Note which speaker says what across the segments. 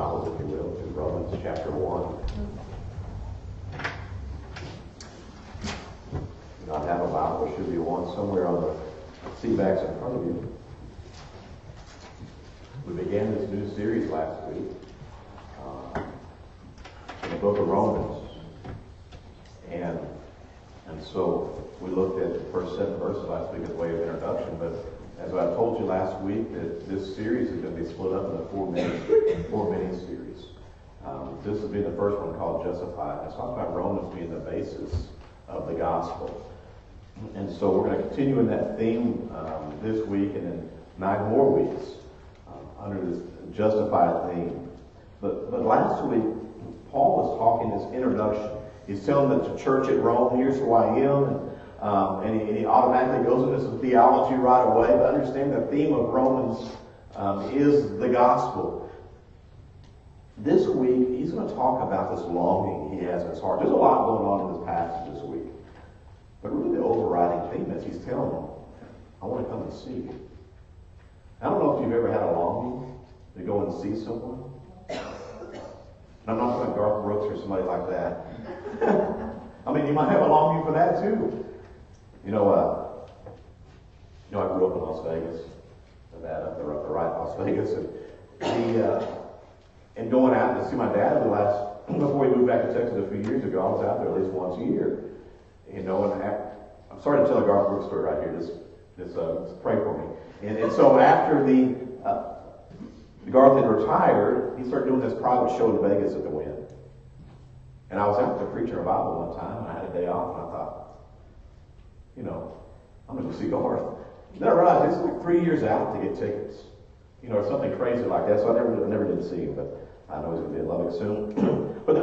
Speaker 1: Bibles, if you will, to Romans chapter 1. If you not have a Bible, there should be one somewhere on the seat backs in front of you. We began this new series last week in the book of Romans. And so we looked at the first 7 verses last week as a way of introduction, but as I told you last week, that this series is going to be split up into four mini series. This will be the first one called Justified. It's talking about Romans being the basis of the gospel. And so we're going to continue in that theme this week and then 9 more weeks under this Justified theme. But last week, Paul was talking this introduction. He's telling the church at Rome, here's who I am, and he automatically goes into some theology right away. But understand the theme of Romans is the gospel. This week, he's going to talk about this longing he has in his heart. There's a lot going on in this passage this week. But really the overriding theme is he's telling them, I want to come and see you. I don't know if you've ever had a longing to go and see someone. I'm not talking about Garth Brooks or somebody like that. I mean, you might have a longing for that too. I grew up in Las Vegas, Nevada, up the right Las Vegas, and going out to see my dad before we moved back to Texas a few years ago, I was out there at least once a year. And I'm sorry to tell a Garth Brooks story right here. Just pray for me. And so after Garth had retired, he started doing this private show in Vegas at the Wynn. And I was out there preaching a Bible one time, and I had a day off, and I thought, I'm going to go see Garth. Then I realized it's like 3 years out to get tickets. Or something crazy like that. So I never did see him, but I know he's going to be in Lubbock soon. But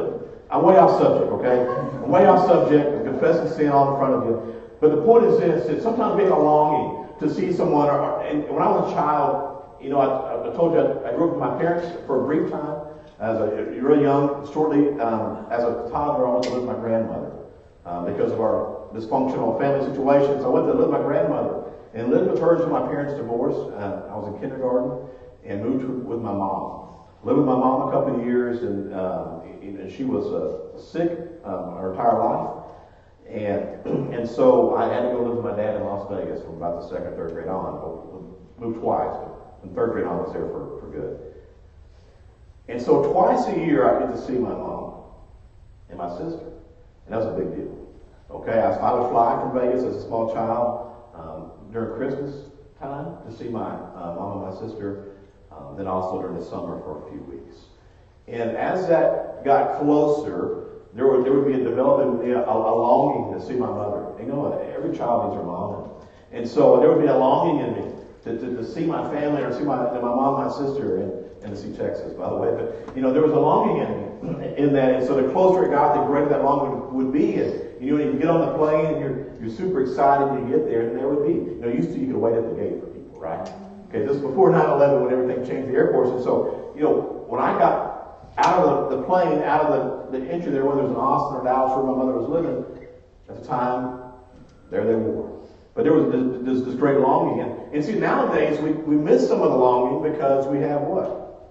Speaker 1: I'm way off subject, okay? I'm way off subject. I'm confessing sin all in front of you. But the point is this, that sometimes we have a longing to see someone. And when I was a child, I told you I grew up with my parents for a brief time. As really young, shortly, as a toddler, I went to live with my grandmother because of our dysfunctional family situations. I went to live with my grandmother and lived with her until my parents divorced. I was in kindergarten and moved with my mom. Lived with my mom a couple of years, and she was sick her entire life. And so I had to go live with my dad in Las Vegas from about the 2nd, 3rd grade on. Moved twice, but in 3rd grade on I was there for good. And so twice a year I get to see my mom and my sister. And that was a big deal. Okay, I would fly from Vegas as a small child during Christmas time to see my mom and my sister. Then also during the summer for a few weeks. And as that got closer, there would be a developing a longing to see my mother. Every child needs her mom. And so there would be a longing in me to see my family or see my mom, my sister, and to see Texas, by the way. But, there was a longing in me in that. And so the closer it got, the greater that longing would be. And, when you get on the plane and you're super excited and you get there, and there would be. Used to you could wait at the gate for people, right? Okay, this was before 9/11 when everything changed the airports. And so, when I got out of the plane, out of the entry there, whether it was in Austin or Dallas where my mother was living, at the time, there they were. But there was this great longing. And see, nowadays, we miss some of the longing because we have what?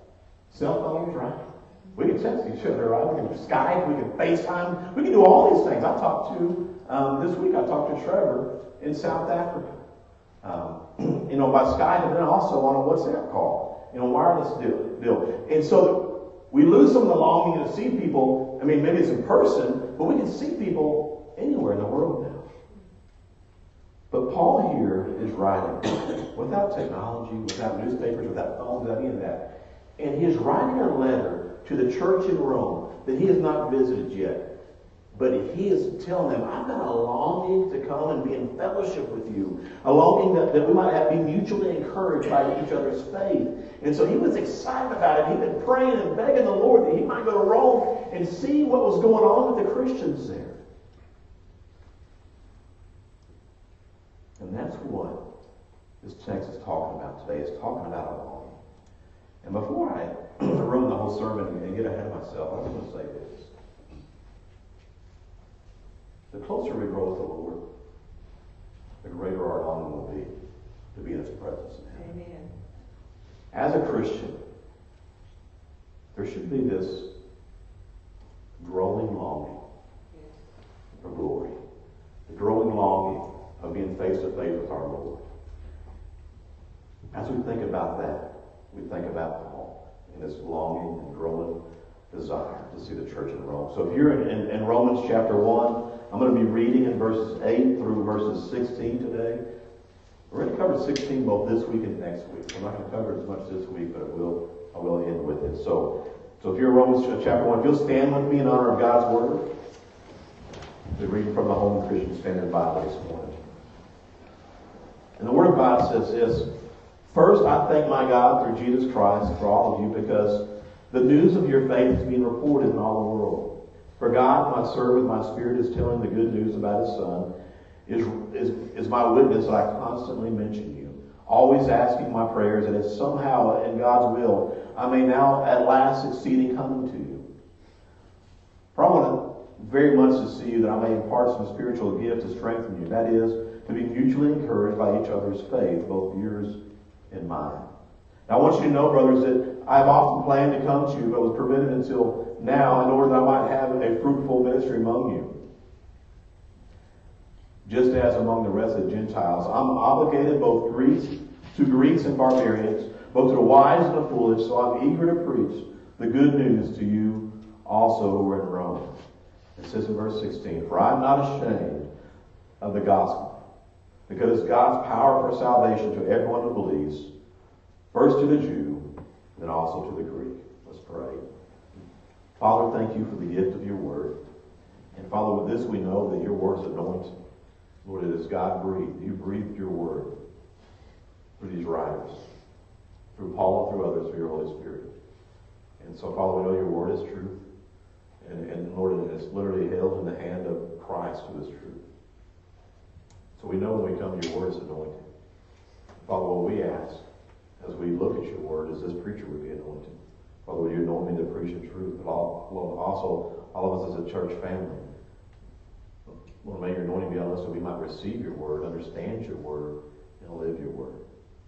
Speaker 1: Cell phones, right? We can text each other, right? We can Skype, we can FaceTime, we can do all these things. This week I talked to Trevor in South Africa. By Skype, and then also on a WhatsApp call, wireless deal. And so we lose some of the longing to see people. Maybe it's in person, but we can see people anywhere in the world now. But Paul here is writing without technology, without newspapers, without phones, without any of that. And he is writing a letter to the church in Rome that he has not visited yet. But he is telling them, I've got a longing to come and be in fellowship with you. A longing that we might be mutually encouraged by each other's faith. And so he was excited about it. He'd been praying and begging the Lord that he might go to Rome and see what was going on with the Christians there. And that's what this text is talking about today. It's talking about a longing. And before I ruin the whole sermon and get ahead of myself, I just want to say this. The closer we grow with the Lord, the greater our longing will be to be in His presence. Amen. As a Christian, there should be this growing longing for glory. The growing longing of being face to face with our Lord. As we think about that, we think about Paul and his longing and growing desire to see the church in Rome. So if you're in Romans chapter 1, I'm going to be reading in verses 8 through verses 16 today. We're going to cover 16 both this week and next week. I'm not going to cover as much this week, but I will end with it. So if you're in Romans chapter 1, if you'll stand with me in honor of God's Word. We're reading from the Home Christian Standard Bible this morning. And the Word of God says this: First, I thank my God through Jesus Christ for all of you, because the news of your faith is being reported in all the world. For God, my servant, my spirit is telling the good news about His Son, is my witness that I constantly mention you, always asking my prayers that if somehow in God's will I may now at last succeed in coming to you. For I want very much to see you that I may impart some spiritual gift to strengthen you, that is, to be mutually encouraged by each other's faith, both yours and mine. Now I want you to know, brothers, that I have often planned to come to you, but was prevented until now in order that I might have a fruitful ministry among you. Just as among the rest of the Gentiles, I'm obligated both to Greeks and barbarians, both to the wise and the foolish, so I'm eager to preach the good news to you also who are in Rome. It says in verse 16, For I'm not ashamed of the gospel, because it's God's power for salvation to everyone who believes, first to the Jew, then also to the Greek. Let's pray. Father, thank you for the gift of your word. And Father, with this we know that your word is anointed. Lord, it is God breathed. You breathed your word through these writers, through Paul and through others, through your Holy Spirit. And so, Father, we know your word is truth. And Lord, it is literally held in the hand of Christ who is truth. So we know when we come to your word is anointed. Father, what we ask as we look at your word is this preacher would be anointed. Father, would you anoint me to preach the truth? But also, all of us as a church family. Lord, may your anointing be on us so we might receive your word, understand your word, and live your word.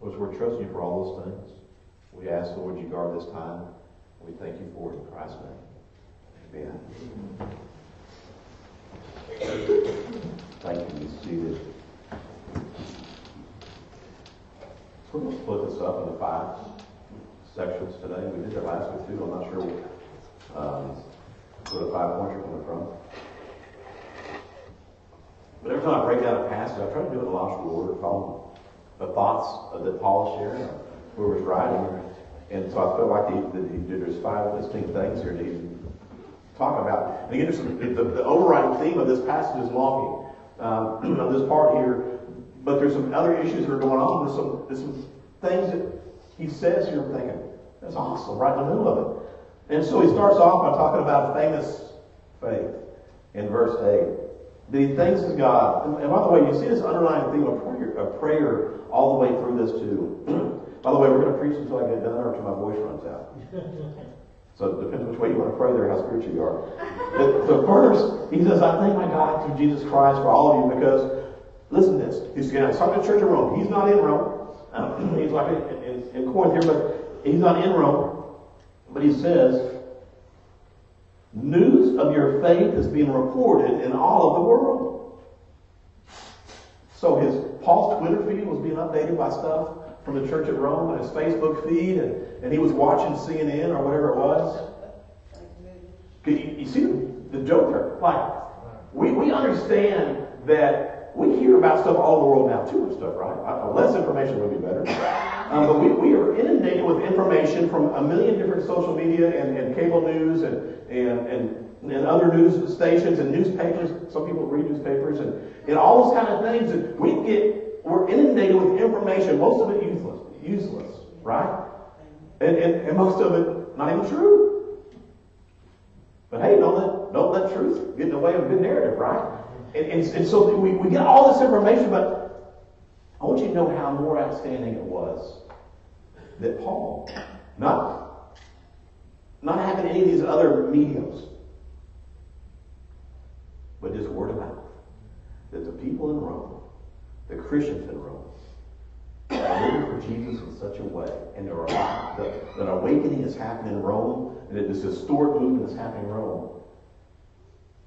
Speaker 1: Lord, we're trusting you for all those things. We ask, Lord, you guard this time. We thank you for it in Christ's name. Amen. Thank you. Be seated. So we're going to split this up into 5 sections today. We did that last week too. I'm not sure where the 5 points are coming from. But every time I break down a passage, I try to do it in a logical order, following the thoughts that Paul is sharing, or who was writing. And so I feel like there's 5 distinct things here that he talk about. And again, the overriding theme of this passage is longing. Of this part here, but there's some other issues that are going on. There's some things that he says here. I'm thinking, that's awesome, right in the middle of it. And so he starts off by talking about famous faith in verse 8. That he thanks God. And by the way, you see this underlying theme of prayer all the way through this too. By the way, we're going to preach until I get done or until my voice runs out. So it depends which way you want to pray there, how spiritual you are. But first, he says, I thank my God through Jesus Christ for all of you, because, listen to this. He's talking to the church in Rome. He's not in Rome. He's like in Corinth here, but he's not in Rome. But he says, news of your faith is being reported in all of the world. So Paul's Twitter feed was being updated by stuff from the church at Rome, and his Facebook feed, and he was watching CNN or whatever it was. You see the joke there? Like, we understand that we hear about stuff all over the world now. Too much stuff, right? Less information would be better. But we are inundated with information from a million different social media and cable news and other news stations and newspapers. Some people read newspapers and all those kind of things. And we're inundated with information, most of it useless, right? And most of it not even true. But hey, don't let truth get in the way of a good narrative, right? And so we get all this information, but I want you to know how more outstanding it was that Paul, not having any of these other mediums, but just word of mouth, that the people in Rome, the Christians in Rome, are living for Jesus in such a way, and there are an awakening is happening in Rome, and this historic movement is happening in Rome,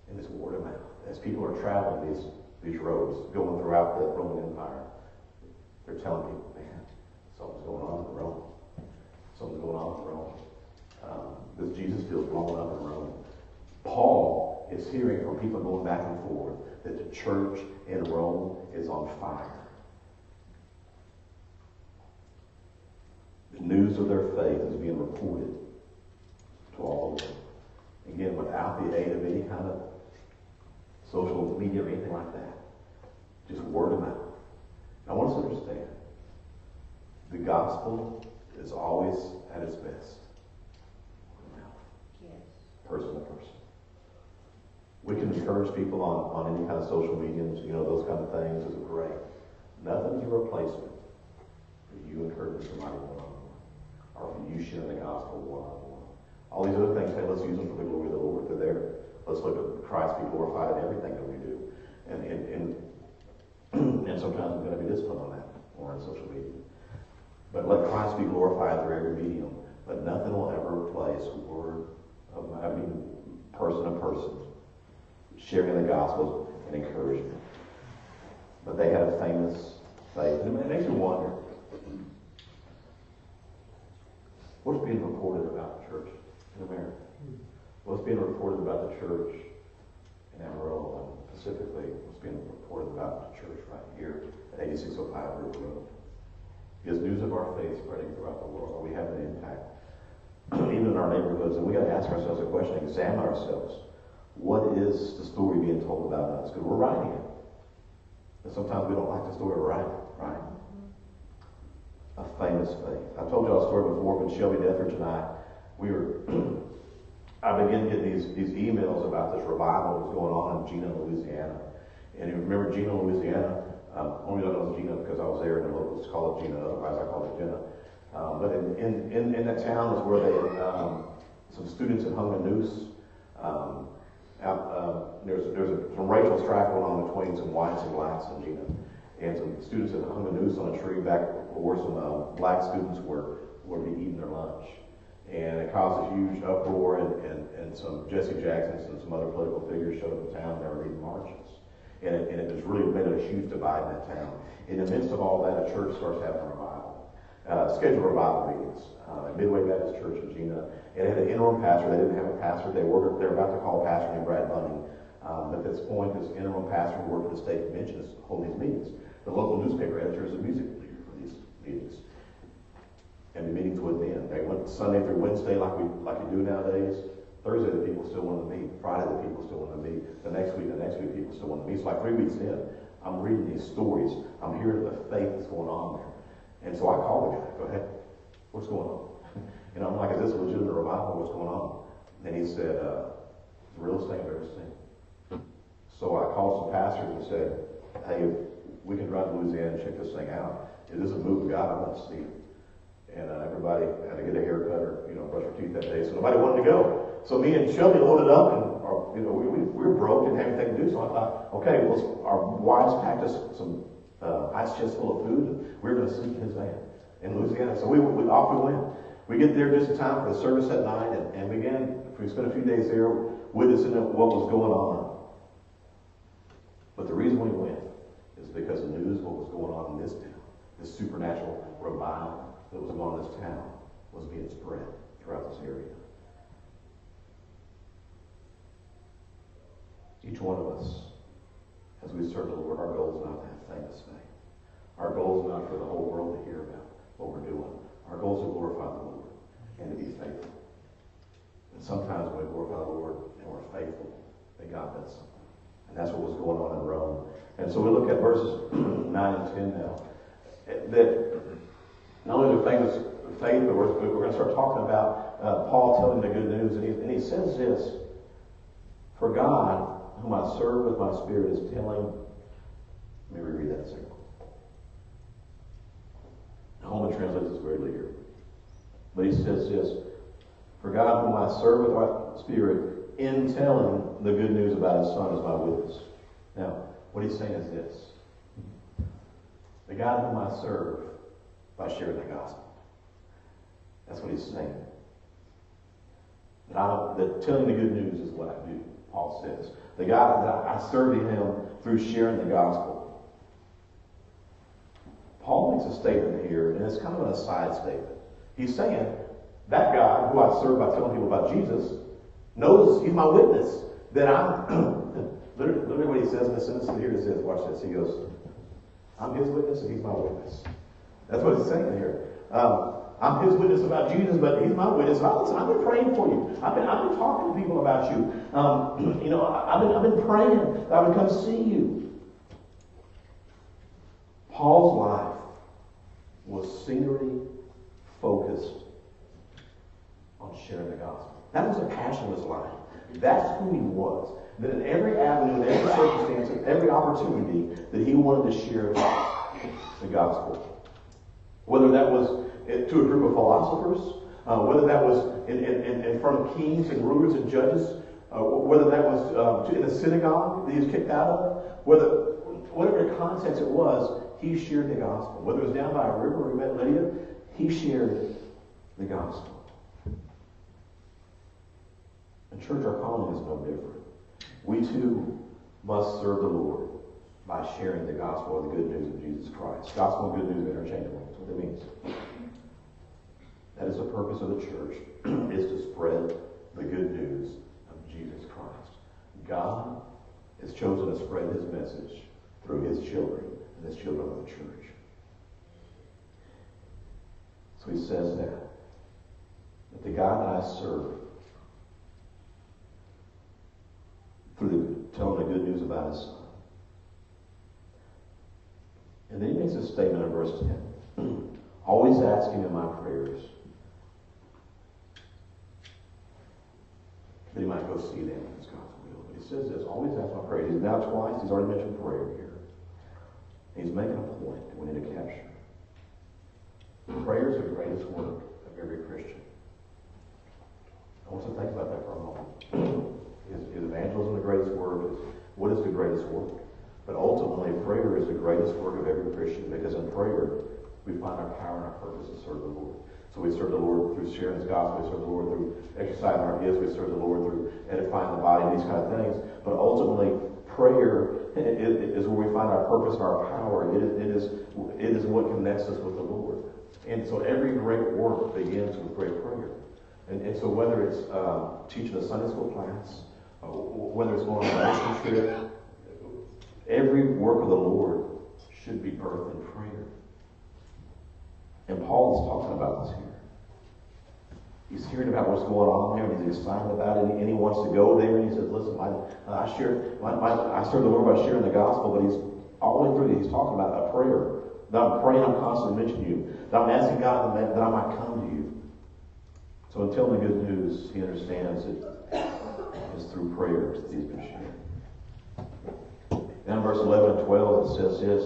Speaker 1: and this word of mouth, as people are traveling these roads, going throughout the Roman Empire, they're telling people, man, something's going on in Rome. Something's going on in Rome. This Jesus feels blowing up in Rome. Paul is hearing from people going back and forth that the church in Rome is on fire. The news of their faith is being reported to all the world. Again, without the aid of any kind of social media or anything like that. Just word of mouth. I want us to understand, the gospel is always at its best. Word of mouth. Yes. Person to person. We can encourage people on any kind of social mediums, those kind of things is great. Nothing's a replacement for you encouraging somebody one-on-one, or for you sharing the gospel one-on-one. All these other things, hey, let's use them for the glory of the Lord. They're there. Let's look at Christ be glorified in everything that we do. And sometimes we're going to be disciplined on that, or on social media. But let Christ be glorified through every medium. But nothing will ever replace person to person, sharing the gospel and encouragement. But they had a famous faith. And it makes you wonder, what's being reported about the church in America? What's being reported about the church in Amarillo, and specifically what's being reported about the church right here at 8605 River Road? Is news of our faith spreading throughout the world? Are we having an impact even in our neighborhoods? And we got to ask ourselves a question, examine ourselves. What is the story being told about us? Because we're writing it. And sometimes we don't like the story we're writing, right? A famous faith. I told y'all a story before, but Shelby Dethridge and I began getting these emails about this revival that was going on in Gina, Louisiana. And you remember Gina, Louisiana? Only I know it's Gina because I was there and the locals call it Gina. Otherwise, I call it Gina. But in that town is where they some students had hung a noose. There's some racial strife going on between some whites and blacks in Gina. And some students had hung a noose on a tree back where some black students were to be eating their lunch. And it caused a huge uproar, and some Jesse Jacksons and some other political figures showed up in town. They were leading marches. And it was really made a huge divide in that town. In the midst of all that, a church starts having a revival. Scheduled revival meetings at Midway Baptist Church in Gina. It had an interim pastor. They didn't have a pastor. They were about to call a pastor named Brad Bunning. But at this point, this interim pastor who worked for the state convention is holding these meetings. The local newspaper editor is a music leader for these meetings. And the meetings wouldn't end. They went Sunday through Wednesday like you do nowadays. Thursday, the people still wanted to meet. Friday, the people still wanted to meet. The next week, people still wanted to meet. It's like 3 weeks in, I'm reading these stories. I'm hearing the faith that's going on there. And so I called the guy. Go ahead. What's going on? I'm like, is this a legitimate revival? What's going on? And he said, it's the realest thing I've ever seen. So I called some pastors and said, hey, if we can drive to Louisiana and check this thing out. Is this a move of God? I want to see it. And everybody had to get a haircut or, brush their teeth that day. So nobody wanted to go. So me and Shelby loaded up, and we were broke, didn't have anything to do. So I thought, okay, well, our wives packed us some ice chests full of food, and we were going to sleep in his van in Louisiana. So we off we went. We get there just in time for the service at night, and we spent a few days there witnessing what was going on. But the reason we went is because the news of what was going on in this town, this supernatural revival that was going on in this town, was being spread throughout this area. Each one of us, as we serve the Lord, our goal is not to have famous faith. Our goal is not for the whole world to hear about what we're doing. Our goal is to glorify the Lord and to be faithful. And sometimes when we glorify the Lord and we're faithful, then God does something. And that's what was going on in Rome. And so we look at verses 9 and 10 now. That not only the famous faith, but we're going to start talking about Paul telling the good news. And he says this, for God, whom I serve with my spirit, is telling, let me reread that a second. Holman translates this very later. But he says this, for God, whom I serve with my spirit, in telling the good news about his Son, is my witness. Now, what he's saying is this. The God whom I serve by sharing the gospel. That's what he's saying. That telling the good news is what I do, Paul says. The God that I serve him through sharing the gospel. Paul makes a statement here, and it's kind of an aside statement. He's saying, that God who I serve by telling people about Jesus knows he's my witness. That I'm, literally what he says in the sentence here, he says, watch this, he goes, I'm his witness and he's my witness. That's what he's saying here. I'm his witness about Jesus, but he's my witness. Listen, I've been praying for you. I've been talking to people about you. I've been praying that I would come see you. Paul's life was singularly focused on sharing the gospel. That was a passion of his life. That's who he was. That in every avenue, in every circumstance, in every opportunity, that he wanted to share the gospel. Whether that was to a group of philosophers, whether that was in front of kings and rulers and judges, whether that was in a synagogue that he was kicked out of, whatever the context it was, he shared the gospel. Whether it was down by a river where he met Lydia, he shared the gospel. And church, our calling is no different. We too must serve the Lord by sharing the gospel or the good news of Jesus Christ. Gospel and good news are interchangeable. That's what it means. That is the purpose of the church, is to spread the good news of Jesus Christ. God has chosen to spread his message through his children and his children of the church. So he says that the God that I serve, through telling the good news about his son. And then he makes a statement in verse 10. Always asking in my prayers that he might go see them in his God's will. But he says this, always ask my prayers. He's now twice, he's already mentioned prayer here. He's making a point that we need to capture. Prayer is the greatest work of every Christian. I want you to think about that for a moment. Is evangelism the greatest work? What is the greatest work? But ultimately, prayer is the greatest work of every Christian, because in prayer, we find our power and our purpose to serve the Lord. So we serve the Lord through sharing his gospel, we serve the Lord through exercising our gifts, we serve the Lord through edifying the body, these kind of things. But ultimately, prayer is where we find our purpose and our power. It is what connects us with the Lord. And so every great work begins with great prayer. And so whether it's teaching a Sunday school class, whether it's going on a mission trip, every work of the Lord should be birthed in prayer. And Paul is talking about this here. He's hearing about what's going on there, and he's excited about it, and he wants to go there, and he says, listen, I serve the Lord by sharing the gospel, but he's all the way through it, he's talking about a prayer. That I'm praying, I'm constantly mentioning you. That I'm asking God that I might come to you. So until the good news, he understands it is through prayers that he's been sharing. Now in verse 11 and 12 it says this,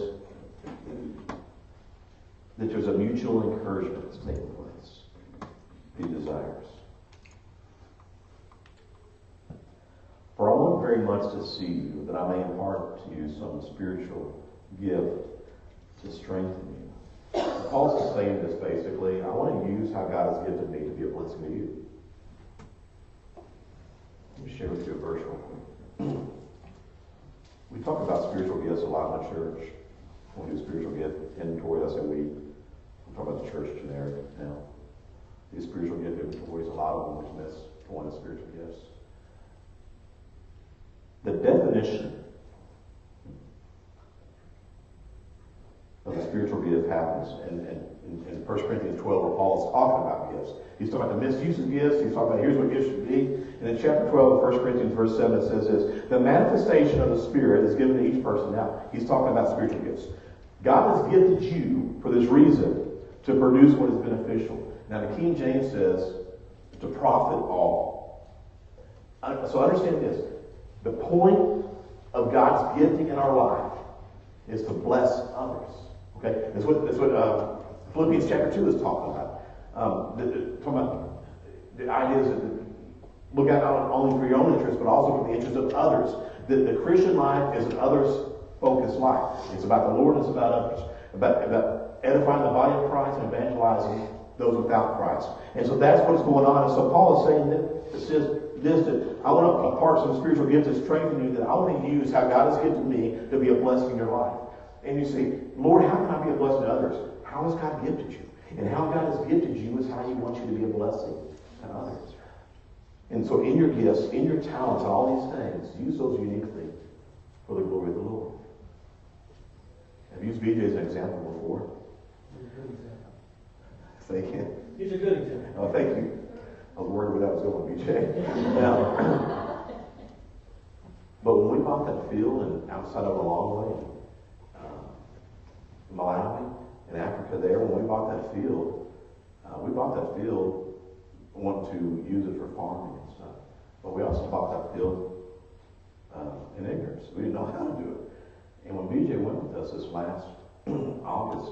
Speaker 1: that there's a mutual encouragement that's taking place. He desires. For I want very much to see you, that I may impart to you some spiritual gift to strengthen you. Paul's just saying this basically. I want to use how God has gifted me to be a blessing to you. Let me share with you a verse real quick. We talk about spiritual gifts a lot in the church. When we do spiritual gift inventory, I say we talk about the church generic now. These spiritual gift inventories, a lot of them which miss one of spiritual gifts. The definition of the spiritual gift happens in 1 Corinthians 12, where Paul is talking about gifts. He's talking about the misuse of gifts. He's talking about here's what gifts should be. And in chapter 12 of 1 Corinthians verse 7 it says this, the manifestation of the Spirit is given to each person. Now, he's talking about spiritual gifts. God has gifted you for this reason, to produce what is beneficial. Now the King James says, to profit all. So understand this. The point of God's gifting in our life is to bless others. Okay? That's what Philippians chapter 2 is talking about. Talking about the idea is that look out not only for your own interests, but also for the interests of others. The Christian life is an others-focused life. It's about the Lord, it's about others. About edifying the body of Christ and evangelizing those without Christ. And so that's what's going on. And so Paul is saying that I want to impart some spiritual gifts to strengthen you, that I want to use how God has gifted me to be a blessing in your life. And you say, Lord, how can I be a blessing to others? How has God gifted you? And how God has gifted you is how He wants you to be a blessing to others. And so in your gifts, in your talents, and all these things, use those uniquely for the glory of the Lord. I've used BJ as an example before.
Speaker 2: He's a good example.
Speaker 1: Thank you.
Speaker 2: He's a good example.
Speaker 1: Oh, thank you. I was worried where that was going, BJ. Now, but when we bought that field and outside of Lilongwe, Malawi, in Africa there, when we bought that field, wanted to use it for farming and stuff. But we also bought that field in ignorance. We didn't know how to do it. And when BJ went with us this last August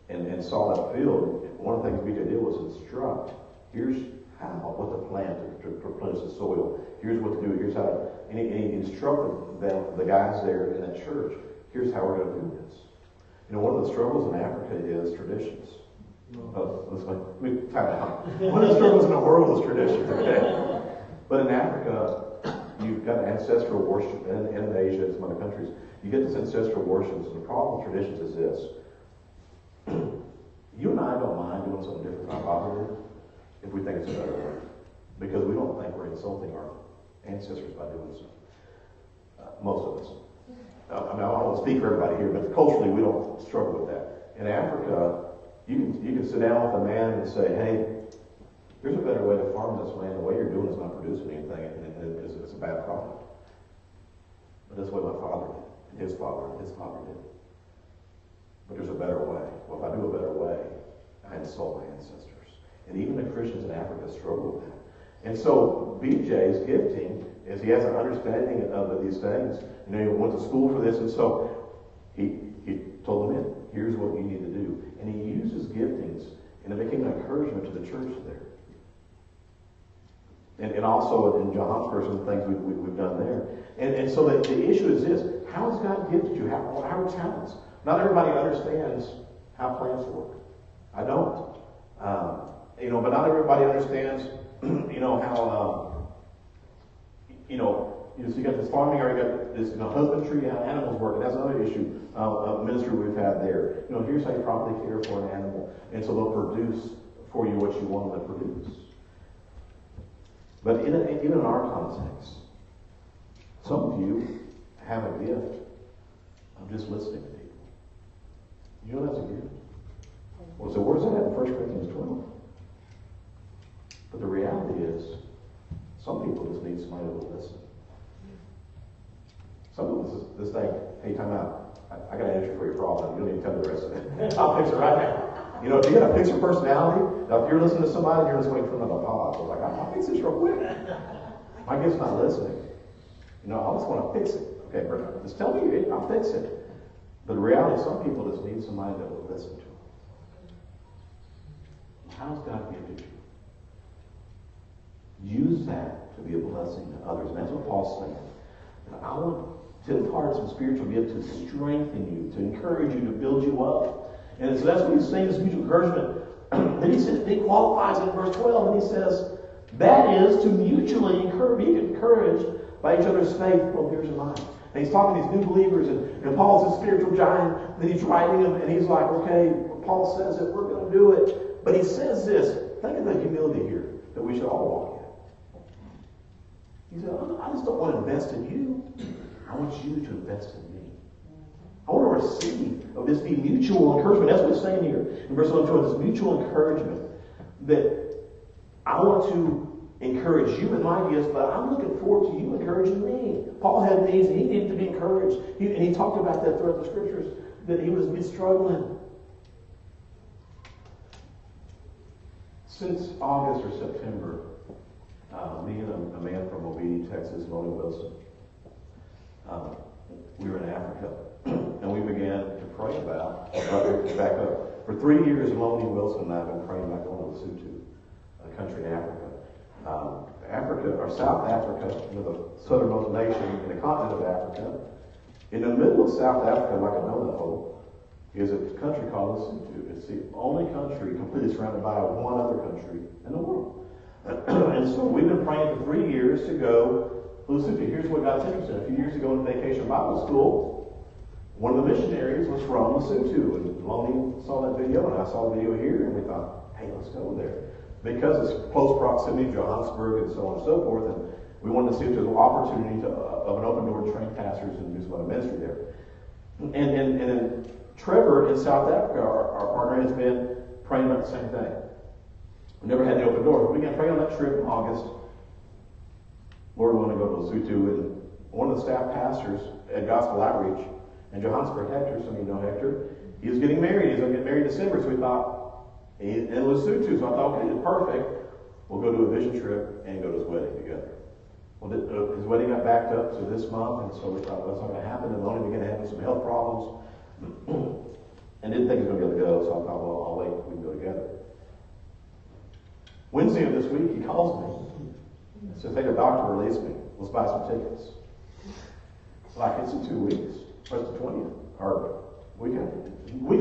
Speaker 1: and saw that field, one of the things BJ did was instruct, here's what to plant to replenish the soil. Here's what to do. Here's how. And he instructed them, the guys there in that church, here's how we're going to do this. You know, one of the struggles in Africa is traditions. Time out. One of the struggles in the world is traditions, okay? But in Africa, you've got ancestral worship, and in Asia and some other countries, you get this ancestral worship. So the problem with traditions is this. You and I don't mind doing something different than our Father did if we think it's a better way. Because we don't think we're insulting our ancestors by doing so. Most of us. I mean, I don't want to speak for everybody here, but culturally we don't struggle with that. In Africa, you can sit down with a man and say, hey, there's a better way to farm this land. The way you're doing is not producing anything, and it's a bad product. But that's what my father did, and his father did. But there's a better way. Well, if I do a better way, I insult my ancestors. And even the Christians in Africa struggle with that. And so BJ's gifting is he has an understanding of these things. You know, he went to school for this, and so he told them, here's what you need to do. And he used his giftings, and it became an encouragement to the church there. And also in John's person, things we've done there. And so the issue is this: how has God gifted you? How are talents? Not everybody understands how plants work. I don't. But not everybody understands, how, you got this farming, or you got this, husbandry, how animals work. And that's another issue of ministry we've had there. Here's how you properly care for an animal. And so they'll produce for you what you want them to produce. But even in our context, some of you have a gift of just listening to people. You know that's a gift. Well, so where's that at in 1 Corinthians 12? But the reality is, some people just need somebody to listen. Some people just think, hey, time out. I got an answer for your problem. You don't need to tell me the rest of it. I'll fix it right now. If you got a fixer personality, now if you're listening to somebody and you're just going from the pause, I was like, I'll fix this real quick. My gift's not listening. I just want to fix it. Okay, just tell me, I'll fix it. But the reality is, some people just need somebody that will listen to them. How's God gifted you? Use that to be a blessing to others. And that's what Paul's saying. I want to impart some spiritual gift to strengthen you, to encourage you, to build you up. And so that's what he's saying, this mutual encouragement. Then he says, he qualifies in verse 12, and he says, that is to mutually be encouraged by each other's faith. Well, here's mine. And he's talking to these new believers, and Paul's a spiritual giant, and he's writing them, and he's like, okay, Paul says that we're going to do it. But he says this, think of the humility here that we should all walk in. He said, I just don't want to invest in you. I want you to invest in me. I want to receive of this be mutual encouragement. That's what it's saying here in verse 11, this mutual encouragement. That I want to encourage you in my gifts, but I'm looking forward to you encouraging me. Paul had needs, and he needed to be encouraged. And he talked about that throughout the scriptures, that he was struggling. Since August or September, me and a man from Mobile, Texas, Lonnie Wilson, we were in Africa, and we began to pray about, back up. For 3 years, Lonnie Wilson and I have been praying about going to Lesotho, a country in Africa. South Africa, the southernmost nation in the continent of Africa. In the middle of South Africa, like a donut hole, is a country called Lesotho. It's the only country completely surrounded by one other country in the world. And so we've been praying for 3 years to go to Lesotho. Here's what God's interested in. A few years ago in Vacation Bible School, one of the missionaries was from Lesotho. And Lonnie saw that video, and I saw the video here, and we thought, hey, let's go there. Because it's close proximity to Johannesburg and so on and so forth, and we wanted to see if there was an opportunity of an open door to train pastors and do some other ministry there. And then Trevor in South Africa, our partner, has been praying about the same thing. We never had the open door. We began praying on that trip in August. Lord, we want to go to Lesotho. And one of the staff pastors at Gospel Outreach in Johannesburg, Hector, some of you know Hector, he was getting married. He's going to get married in December. So we thought, in Lesotho. So I thought, okay, it's perfect. We'll go to a vision trip and go to his wedding together. Well, his wedding got backed up to this month, and so we thought, well, that's not going to happen. And Lonnie began having some health problems. And didn't think he was going to be able to go, so I thought, well, I'll wait, we can go together. Wednesday of this week, he calls me. He says, hey, the doctor released me. Let's buy some tickets. Like, it's in 2 weeks. Or it's the 20th. Or week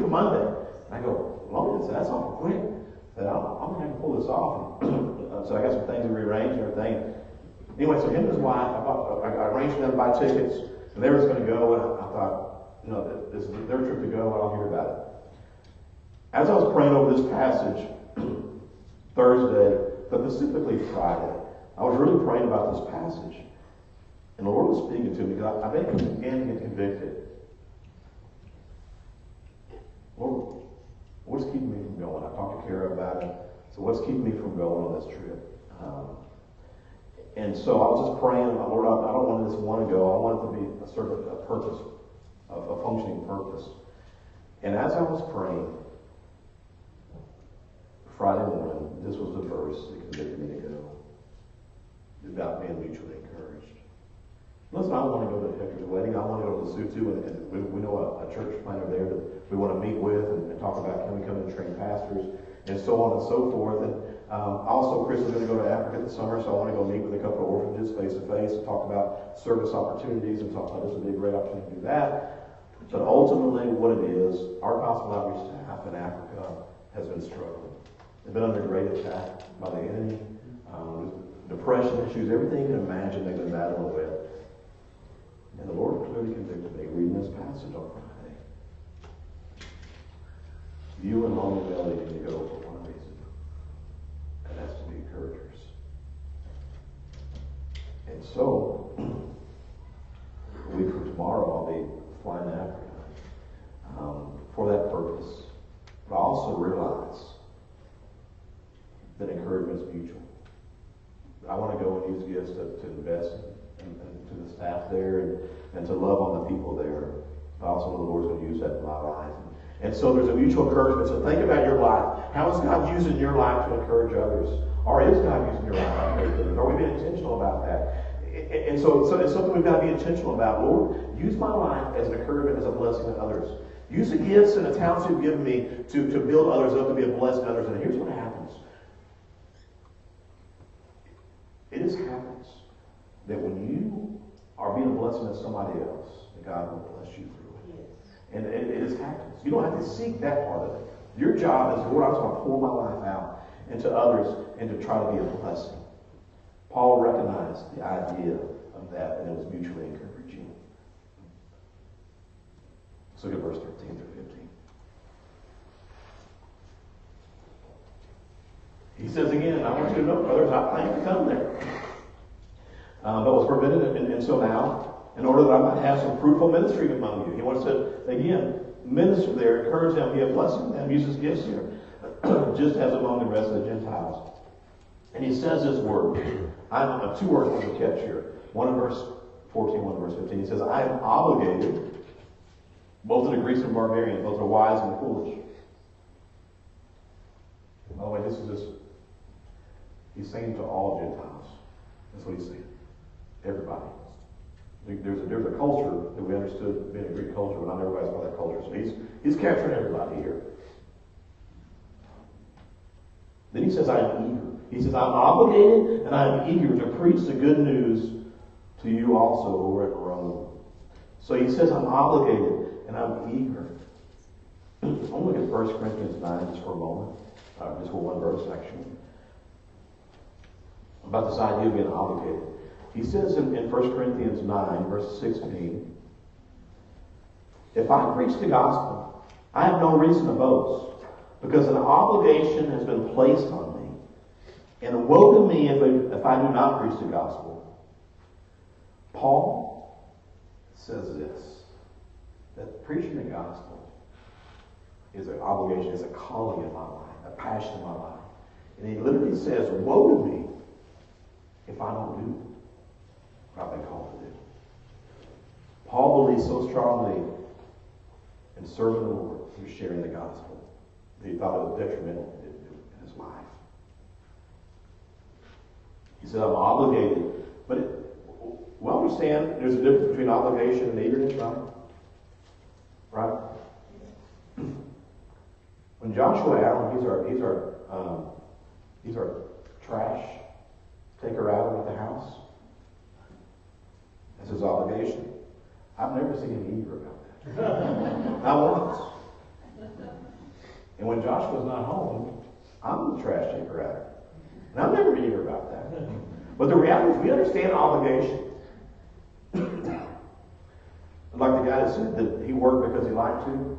Speaker 1: of Monday. And I go, Lonnie, that's awful quick. I said, I'm going to have to pull this off. So I got some things to rearrange and everything. Anyway, so him and his wife, I arranged for them to buy tickets, and they were just going to go, and I thought, this is their trip to go, and I'll hear about it. As I was praying over this passage Thursday, but specifically Friday, I was really praying about this passage. And the Lord was speaking to me because I began to get convicted. Lord, what's keeping me from going? I talked to Kara about it. So what's keeping me from going on this trip? And so I was just praying, Lord, I don't want to go. I want it to be a purpose, a functioning purpose. And as I was praying Friday morning, this was the verse that convicted me to go. About being mutually encouraged. Listen, I want to go to Hector's wedding. I want to go to Lesotho, and we know a church planter there that we want to meet with and talk about, can we come and train pastors, and so on and so forth. And also, Chris is going to go to Africa this summer, so I want to go meet with a couple of orphanages face to face and talk about service opportunities and talk about this would be a great opportunity to do that. But ultimately, what it is, our gospel outreach staff in Africa has been struggling. They've been under great attack by the enemy. Depression issues, everything you can imagine they've been battling with. And the Lord clearly convicted me reading this passage on Friday. You and Lonnie Belly need to go for one reason, and that's to be encouragers. And so, a week from tomorrow, I'll be flying to Africa for that purpose. But I also realize that encouragement is mutual. I want to go and use gifts to invest to the staff there and to love on the people there. But I also know the Lord's going to use that in my life. And so there's a mutual encouragement. So think about your life. How is God using your life to encourage others? Or is God using your life to encourage others? Are we being intentional about that? And so it's something we've got to be intentional about. Lord, use my life as an encouragement, as a blessing to others. Use the gifts and the talents you've given me to build others up, to be a blessing to others. And here's what happens. It just happens that when you are being a blessing to somebody else, that God will bless you through it. Yes. And it just happens. You don't have to seek that part of it. Your job is, Lord, I just want to pour my life out into others and to try to be a blessing. Paul recognized the idea of that, and it was mutually encouraging. Let's look at verse 13 through 15. He says again, I want you to know, brothers, I plan to come there. But was prevented until now, in order that I might have some fruitful ministry among you. He wants to, again, minister there, encourage them, be a blessing to them, use his gifts here, just as among the rest of the Gentiles. And he says this word. I have 2 words to catch here. One in verse 14, one in verse 15. He says, I am obligated, both to the Greeks and barbarians, both are wise and foolish. By the way, this is just, he's saying to all Gentiles. That's what he's saying. Everybody. There's a culture that we understood being a Greek culture, but not everybody's part of that culture. So he's capturing everybody here. Then he says, I am eager. He says, I'm obligated and I'm eager to preach the good news to you also who are at Rome. So he says, I'm obligated and I'm eager. I want to look at 1 Corinthians 9 just for a moment. Just for one verse, actually. About this idea of being obligated. He says in 1 Corinthians 9, verse 16, if I preach the gospel, I have no reason to boast, because an obligation has been placed on me. And woe to me if I do not preach the gospel. Paul says this, that preaching the gospel is an obligation, is a calling in my life, a passion in my life. And he literally says, woe to me if I don't do what I've been called to do. Paul believes so strongly in serving the Lord through sharing the gospel that he thought it was detrimental in his life. He said, I'm obligated. But we understand there's a difference between obligation and eagerness, right? Right? When Joshua Allen, he's our trash taker out of the house. That's his obligation. I've never seen him eager about that. Not once. And when Joshua's not home, I'm the trash taker out. And I'm never eager about that. But the reality is we understand obligation. Like the guy that said that he worked because he liked to.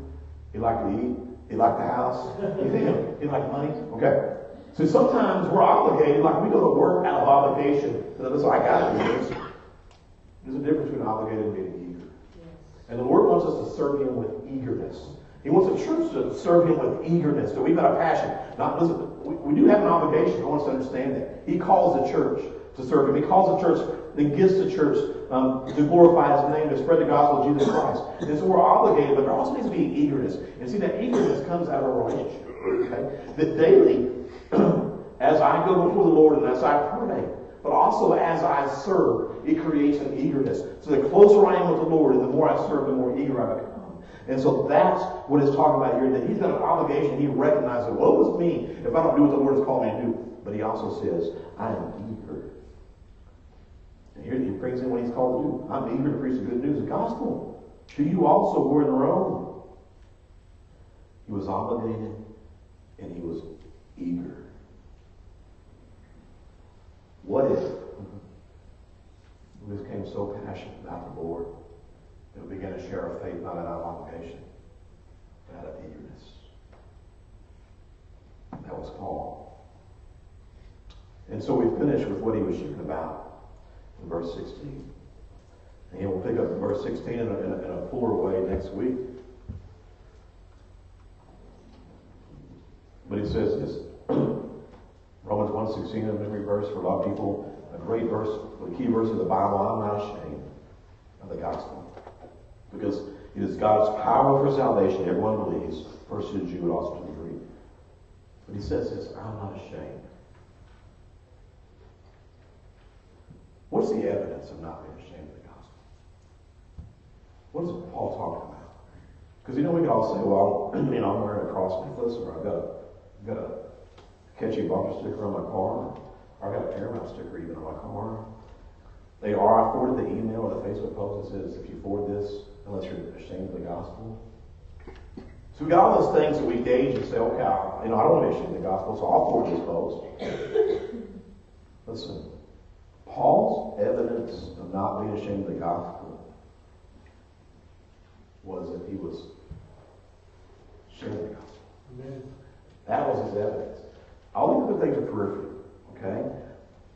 Speaker 1: He liked to eat. He liked the house. He liked money. Okay. So sometimes we're obligated, like we go to work out of obligation. So I got to do this. There's a difference between obligated and being eager. And the Lord wants us to serve Him with eagerness. He wants the church to serve Him with eagerness. So we've got a passion. Now, listen, we do have an obligation. I want us to understand that. He calls the church to serve Him. He calls the church and gives the church to glorify His name, to spread the gospel of Jesus Christ. And so we're obligated, but there also needs to be eagerness. And see, that eagerness comes out of a relationship. Okay? That daily, as I go before the Lord and as I pray, but also as I serve, it creates an eagerness. So the closer I am with the Lord and the more I serve, the more eager I become. And so that's what it's talking about here, that he's got an obligation. He recognizes, woe is me if I don't do what the Lord has called me to do. But he also says, I am eager. And here he brings in what he's called to do. I'm eager to preach the good news, the gospel, to you also who are in Rome. He was obligated and he was eager. What if we became so passionate about the Lord that we began to share our faith not out of obligation, but out of eagerness? That was Paul. And so we finish with what he was sharing about in verse 16. And we'll pick up verse 16 in a fuller way next week. But he says this, Romans 1:16, a memory verse for a lot of people, a great verse, the key verse of the Bible. I'm not ashamed of the gospel, because it is God's power for salvation. Everyone believes, first to the Jew and also to the Greek. But he says this, I'm not ashamed. What's the evidence of not being ashamed of the gospel? What is Paul talking about? Because we can all say, well, I'm wearing a cross necklace, or I've got a catchy bumper sticker on my car, or I've got a Paramount sticker even on my car. I forwarded the email or the Facebook post that says, if you forward this, unless you're ashamed of the gospel. So we got all those things that we gauge and say, okay, I don't want to be ashamed of the gospel, so I'll forward this post. Listen, Paul's evidence of not being ashamed of the gospel was that he was sharing the gospel. Amen. That was his evidence. All the other things are peripheral. Okay?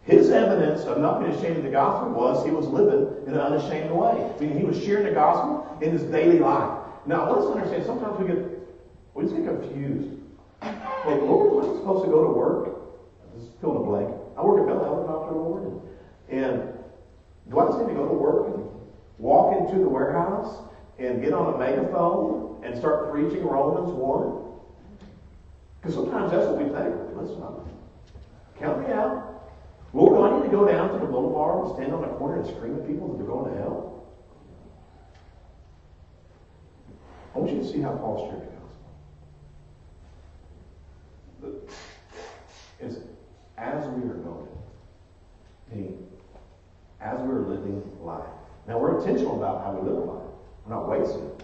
Speaker 1: His evidence of not being ashamed of the gospel was he was living in an unashamed way. Meaning he was sharing the gospel in his daily life. Now, let's understand, sometimes we just get confused. Well, Lord, am I supposed to go to work? Just fill in a blank. I work at Bell Helicopter, Lord. And do I just need to go to work and walk into the warehouse and get on a megaphone and start preaching Romans 1? Because sometimes that's what we think. Listen, count me out. Lord, do I need to go down to the boulevard and stand on a corner and scream at people that they're going to hell? I want you to see how Paul shared the gospel. It's as we are going, as we're living life. Now, we're intentional about how we live life. We're not wasting it.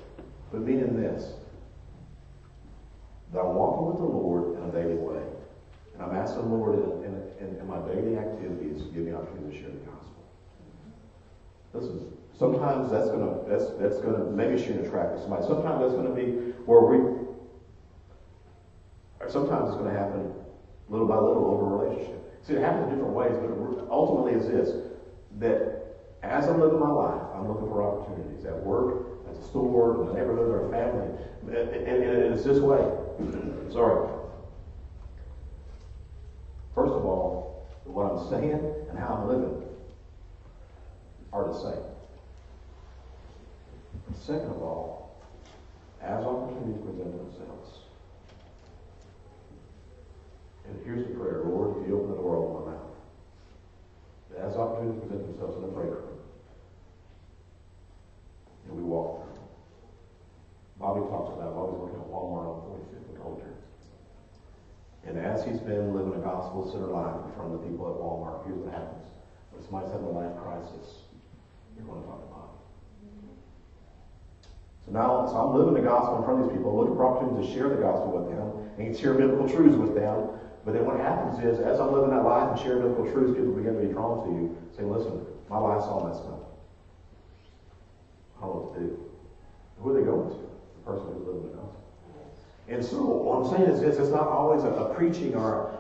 Speaker 1: But meaning this, that I'm walking with the Lord in a daily way. And I'm asking the Lord in my daily activities to give me opportunity to share the gospel. Listen, sometimes that's gonna maybe share a track with somebody. Sometimes that's gonna be where or sometimes it's gonna happen little by little over a relationship. See, it happens in different ways, but ultimately it's this, that as I'm living my life, I'm looking for opportunities at work, at the store, in the neighborhood, or family. And it's this way. Sorry. First of all, what I'm saying and how I'm living are the same. Second of all, as opportunities present themselves, and here's the prayer, Lord, if you open the door, open my mouth. As opportunities present themselves in the break room, and we walk through. Bobby talks about, Bobby's working at Walmart on 45th and Culture. And as he's been living a gospel-centered life in front of the people at Walmart, here's what happens. When somebody's having a life crisis, you're going to talk to Bobby. So I'm living the gospel in front of these people, looking for opportunities to share the gospel with them, and share biblical truths with them. But then what happens is, as I'm living that life and sharing biblical truths, people begin to be drawn to you, saying, listen, my life's all messed up. I don't know what to do. Who are they going to? The person who's living the gospel. And so what I'm saying is this, it's not always a preaching or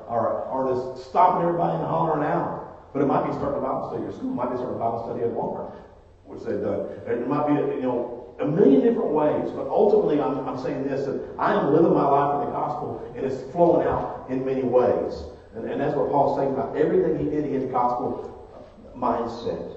Speaker 1: this stopping everybody and hollering out. But it might be starting a Bible study at your school. It might be starting a Bible study at Walmart, which they've done. It might be, a million different ways. But ultimately, I'm saying this, that I am living my life in the gospel, and it's flowing out in many ways. And that's what Paul's saying about everything he did. He had a gospel mindset.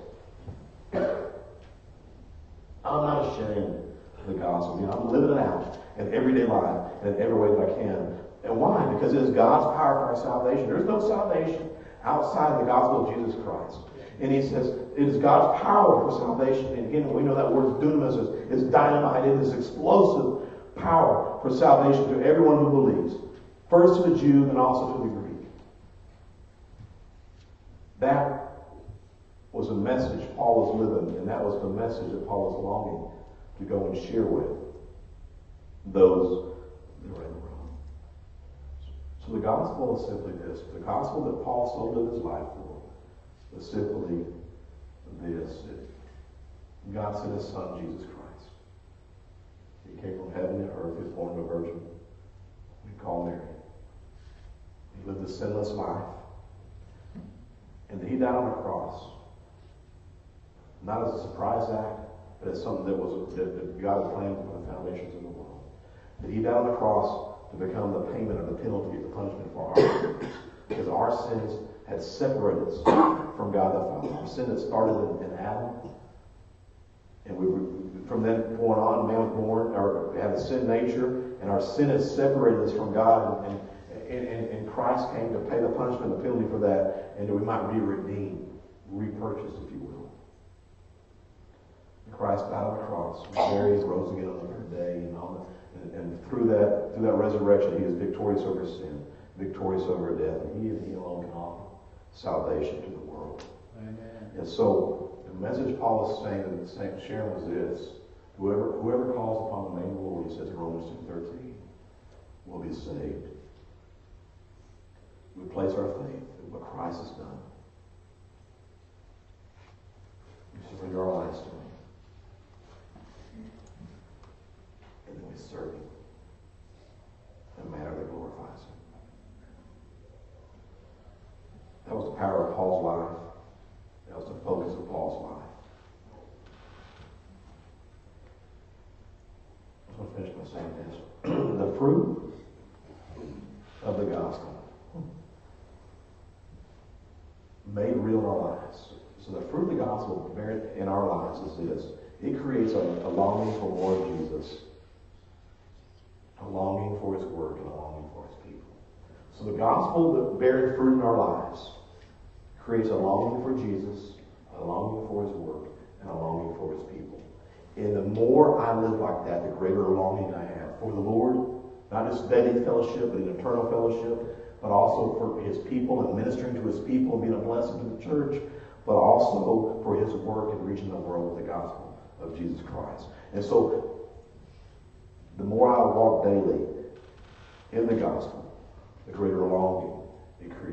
Speaker 1: I'm not ashamed of the gospel. I'm living it out in everyday life and in every way that I can. And why? Because it is God's power for our salvation. There's no salvation outside the gospel of Jesus Christ. And he says, it is God's power for salvation. And again, we know that word dunamis is dynamite. It is explosive power for salvation to everyone who believes. First to the Jew and also to the Greek. That was a message Paul was living, and that was the message that Paul was longing to go and share with those that were in the room. So the gospel is simply this. The gospel that Paul so lived his life for was simply this. God sent his son, Jesus Christ. He came from heaven to earth. He was born of a virgin. We call Mary. He lived a sinless life. And he died on a cross. Not as a surprise act, but as something that God had planned from the foundations of the world. That he died on the cross to become the payment or the penalty or the punishment for our sins. Because our sins had separated us from God the Father. Our sin had started in Adam. And from that point on, man was born, or had a sin nature, and our sin had separated us from God. And Christ came to pay the punishment, the penalty for that, and that we might be redeemed, repurchased, if you will. And Christ died on the cross, was buried, rose again on the third day, and through that resurrection, he is victorious over sin, victorious over death, and he alone can offer salvation to the world. Amen. And so the message Paul is saying, sharing was this: whoever calls upon the name of the Lord, he says in Romans 2:13, will be saved. We place our faith in what Christ has done. We surrender our lives to him. And then we serve him in a manner that glorifies him. That was the power of Paul's life. That was the focus of Paul's life. I just want to finish by saying this. The fruit of the gospel made real in our lives. So the fruit of the gospel buried in our lives is this. It creates a longing for more of Jesus, a longing for his work, and a longing for his people. So the gospel that bearing fruit in our lives creates a longing for Jesus, a longing for his work, and a longing for his people. And the more I live like that, the greater longing I have for the Lord, not just daily fellowship, but an eternal fellowship, but also for his people and ministering to his people and being a blessing to the church, but also for his work in reaching the world with the gospel of Jesus Christ. And so, the more I walk daily in the gospel, the greater longing it creates.